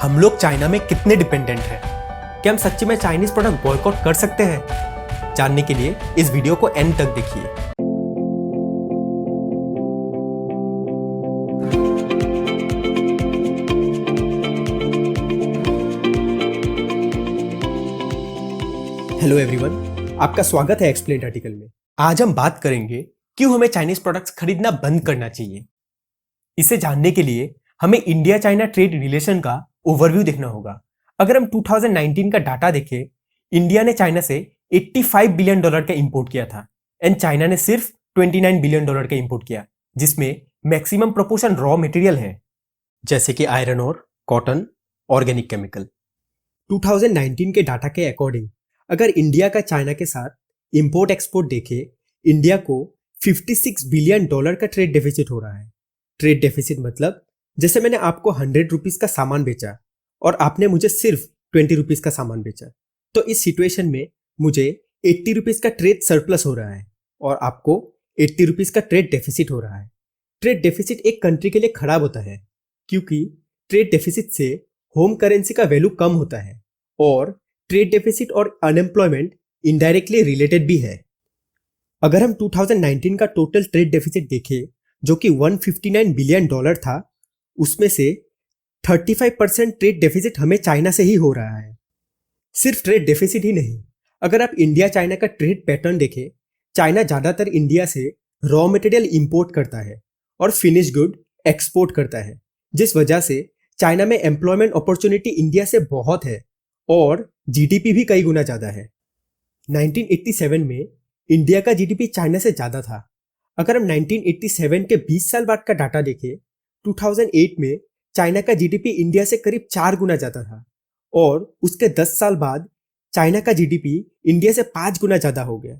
हम लोग चाइना में कितने डिपेंडेंट हैं? क्या हम सच्ची में चाइनीज प्रोडक्ट बॉयकॉट कर सकते हैं? जानने के लिए इस वीडियो को एंड तक देखिए। हेलो एवरीवन, आपका स्वागत है एक्सप्लेन्ड आर्टिकल में। आज हम बात करेंगे क्यों हमें चाइनीज प्रोडक्ट्स खरीदना बंद करना चाहिए। इसे जानने के लिए हमें इंडिया चाइना ट्रेड रिलेशन का ओवरव्यू देखना होगा। अगर हम 2019 का डाटा देखें, इंडिया ने चाइना से $85 बिलियन का इंपोर्ट किया था एंड चाइना ने सिर्फ $29 बिलियन का इंपोर्ट किया, जिसमें मैक्सिमम प्रोपोर्शन रॉ मटेरियल है, जैसे कि आयरन और कॉटन, ऑर्गेनिक केमिकल। 2019 के डाटा के अकॉर्डिंग अगर इंडिया का चाइना के साथ इंपोर्ट एक्सपोर्ट देखे, इंडिया को $56 बिलियन का ट्रेड डेफिसिट हो रहा है। ट्रेड डेफिसिट मतलब जैसे मैंने आपको 100 रुपीज का सामान बेचा और आपने मुझे सिर्फ 20 रुपीज का सामान बेचा, तो इस सिचुएशन में मुझे 80 रुपीज का ट्रेड सरप्लस हो रहा है और आपको 80 रुपीज का ट्रेड डेफिसिट हो रहा है। ट्रेड डेफिसिट एक कंट्री के लिए खराब होता है क्योंकि ट्रेड डेफिसिट से होम करेंसी का वैल्यू कम होता है और ट्रेड डेफिसिट और अनएम्प्लॉयमेंट इनडायरेक्टली रिलेटेड भी है। अगर हम 2019 का टोटल ट्रेड डेफिसिट देखें, जो कि $159 बिलियन था, उसमें से 35% ट्रेड डेफिसिट हमें चाइना से ही हो रहा है। सिर्फ ट्रेड डेफिसिट ही नहीं, अगर आप इंडिया चाइना का ट्रेड पैटर्न देखें, चाइना ज्यादातर इंडिया से रॉ मटेरियल इंपोर्ट करता है और फिनिश गुड एक्सपोर्ट करता है, जिस वजह से चाइना में एम्प्लॉयमेंट अपॉर्चुनिटी इंडिया से बहुत है और जीडीपी भी कई गुना ज्यादा है। 1987 में इंडिया का जीडीपी चाइना से ज्यादा था। अगर हम 1987 के 20 साल बाद का डाटा देखें, 2008 में चाइना का जीडीपी इंडिया से करीब 4 गुना ज्यादा था और उसके 10 साल बाद चाइना का जीडीपी इंडिया से 5 गुना ज्यादा हो गया।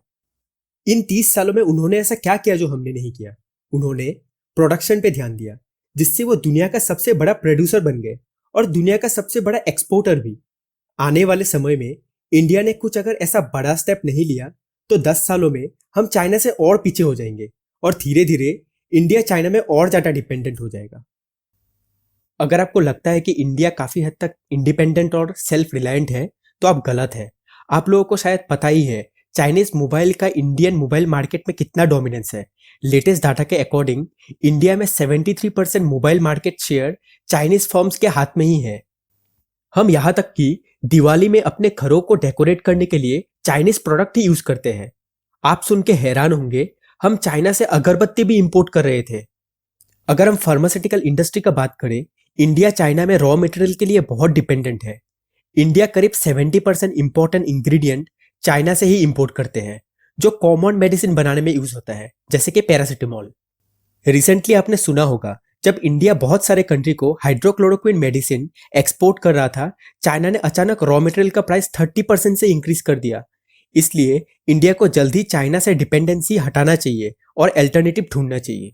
इन 30 सालों में उन्होंने ऐसा क्या किया जो हमने नहीं किया? उन्होंने प्रोडक्शन पे ध्यान दिया, जिससे वो दुनिया का सबसे बड़ा प्रोड्यूसर बन गए और दुनिया का सबसे बड़ा एक्सपोर्टर भी। आने वाले समय में इंडिया ने कुछ अगर ऐसा बड़ा स्टेप नहीं लिया तो 10 सालों में हम चाइना से और पीछे हो जाएंगे और धीरे धीरे इंडिया चाइना में और ज्यादा डिपेंडेंट हो जाएगा। अगर आपको लगता है कि इंडिया काफी हद तक इंडिपेंडेंट और सेल्फ रिलायंट है, तो आप गलत है। आप लोगों को शायद पता ही है चाइनीज मोबाइल का इंडियन मोबाइल मार्केट में कितना डोमिनेंस है। लेटेस्ट डाटा के अकॉर्डिंग इंडिया में 73% mobile market share Chinese firms के हाथ में ही है। हम यहाँ तक कि दिवाली में अपने घरों को डेकोरेट करने के लिए चाइनीज प्रोडक्ट ही यूज करते हैं। आप सुन के हैरान होंगे, हम चाइना से अगरबत्ती भी इंपोर्ट कर रहे थे। अगर हम फार्मास्यूटिकल इंडस्ट्री का बात करें, इंडिया चाइना में रॉ मटेरियल के लिए बहुत डिपेंडेंट है। इंडिया करीब 70% इंपॉर्टेंट इंग्रेडिएंट चाइना से ही इंपोर्ट करते हैं, जो कॉमन मेडिसिन बनाने में यूज होता है, जैसे कि पैरासिटामोल। रिसेंटली आपने सुना होगा, जब इंडिया बहुत सारे कंट्री को हाइड्रोक्लोरोक्विन मेडिसिन एक्सपोर्ट कर रहा था, चाइना ने अचानक रॉ मटेरियल का प्राइस 30% से इंक्रीज कर दिया। इसलिए इंडिया को जल्दी चाइना से डिपेंडेंसी हटाना चाहिए और अल्टरनेटिव ढूंढना चाहिए।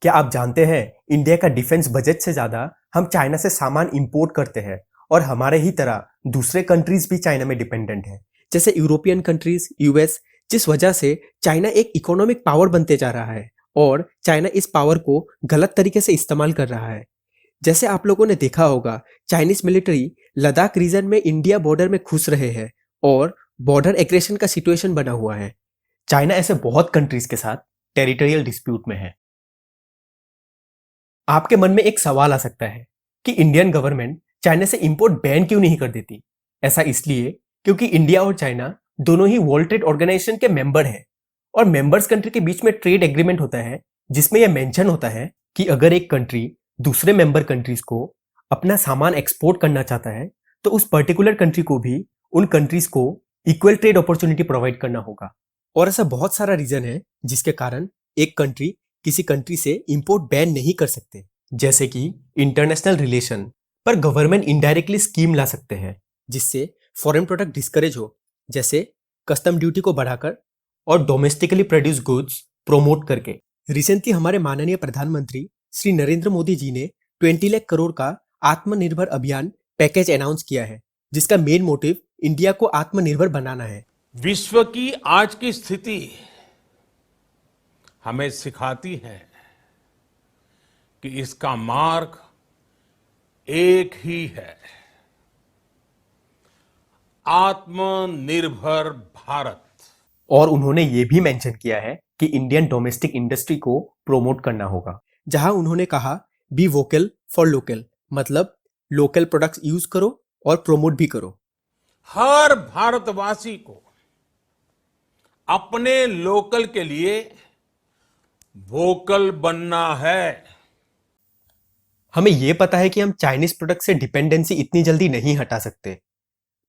क्या आप जानते हैं, इंडिया का डिफेंस बजट से ज्यादा हम चाइना से सामान इंपोर्ट करते हैं और हमारे ही तरह दूसरे कंट्रीज भी चाइना में डिपेंडेंट है, जैसे यूरोपियन कंट्रीज, यूएस, जिस वजह से चाइना एक इकोनॉमिक पावर बनते जा रहा है और चाइना इस पावर को गलत तरीके से इस्तेमाल कर रहा है। जैसे आप लोगों ने देखा होगा, चाइनीज मिलिट्री लद्दाख रीजन में इंडिया बॉर्डर में घुस रहे हैं और बॉर्डर एग्रेशन का सिचुएशन बना हुआ है। चाइना ऐसे बहुत कंट्रीज के साथ टेरिटोरियल डिस्प्यूट में है। आपके मन में एक सवाल आ सकता है कि इंडियन गवर्नमेंट चाइना से इंपोर्ट बैन क्यों नहीं कर देती? ऐसा इसलिए क्योंकि इंडिया और चाइना दोनों ही वर्ल्ड ट्रेड ऑर्गेनाइजेशन के मेंबर हैं और मेंबर्स कंट्री के बीच में ट्रेड एग्रीमेंट होता है, जिसमें यह मेंशन होता है कि अगर एक कंट्री दूसरे मेंबर कंट्रीज को अपना सामान एक्सपोर्ट करना चाहता है, तो उस पर्टिकुलर कंट्री को भी उन कंट्रीज को इक्वल ट्रेड अपॉर्चुनिटी प्रोवाइड करना होगा। और ऐसा बहुत सारा रीजन है जिसके कारण एक कंट्री किसी कंट्री से इंपोर्ट बैन नहीं कर सकते, जैसे कि इंटरनेशनल रिलेशन पर गवर्नमेंट इनडायरेक्टली स्कीम ला सकते हैं जिससे फॉरेन प्रोडक्ट डिस्करेज हो, जैसे कस्टम ड्यूटी को बढ़ाकर और डोमेस्टिकली प्रोड्यूस गुड्स प्रोमोट करके। रिसेंटली हमारे माननीय प्रधानमंत्री श्री नरेंद्र मोदी जी ने 20 लाख करोड़ का आत्मनिर्भर अभियान पैकेज अनाउंस किया है, जिसका मेन मोटिव इंडिया को आत्मनिर्भर बनाना है। विश्व की आज की स्थिति हमें सिखाती है कि इसका मार्ग एक ही है, आत्मनिर्भर भारत। और उन्होंने ये भी मेंशन किया है कि इंडियन डोमेस्टिक इंडस्ट्री को प्रोमोट करना होगा, जहां उन्होंने कहा बी वोकल फॉर लोकल, मतलब लोकल प्रोडक्ट्स यूज करो और प्रोमोट भी करो। हर भारतवासी को अपने लोकल के लिए वोकल बनना है। हमें यह पता है कि हम चाइनीज प्रोडक्ट से डिपेंडेंसी इतनी जल्दी नहीं हटा सकते,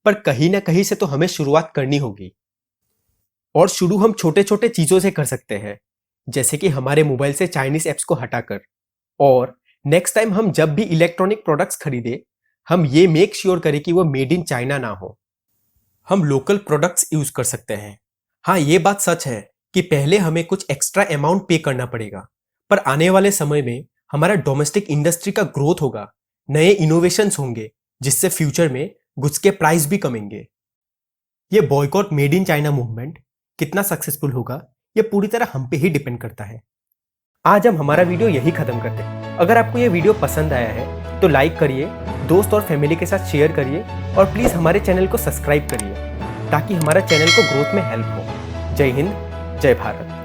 पर कहीं ना कहीं से तो हमें शुरुआत करनी होगी। और शुरू हम छोटे छोटे चीजों से कर सकते हैं, जैसे कि हमारे मोबाइल से चाइनीज एप्स को हटाकर। और नेक्स्ट टाइम हम जब भी इलेक्ट्रॉनिक प्रोडक्ट्स खरीदे, हम ये मेक श्योर करें कि वो मेड इन चाइना ना हो। हम लोकल प्रोडक्ट्स यूज कर सकते हैं। हाँ, ये बात सच है कि पहले हमें कुछ एक्स्ट्रा अमाउंट पे करना पड़ेगा, पर आने वाले समय में हमारा डोमेस्टिक इंडस्ट्री का ग्रोथ होगा, नए इनोवेशंस होंगे, जिससे फ्यूचर में गुड्स के प्राइस भी कमेंगे। ये boycott made in China movement कितना सक्सेसफुल होगा, ये पूरी तरह हम पे ही डिपेंड करता है। आज हम हमारा वीडियो यही खत्म करते हैं। अगर आपको ये वीडियो पसंद आया है तो लाइक करिए, दोस्त और फैमिली के साथ शेयर करिए और प्लीज़ हमारे चैनल को सब्सक्राइब करिए, ताकि हमारा चैनल को ग्रोथ में हेल्प हो। जय हिंद, जय भारत।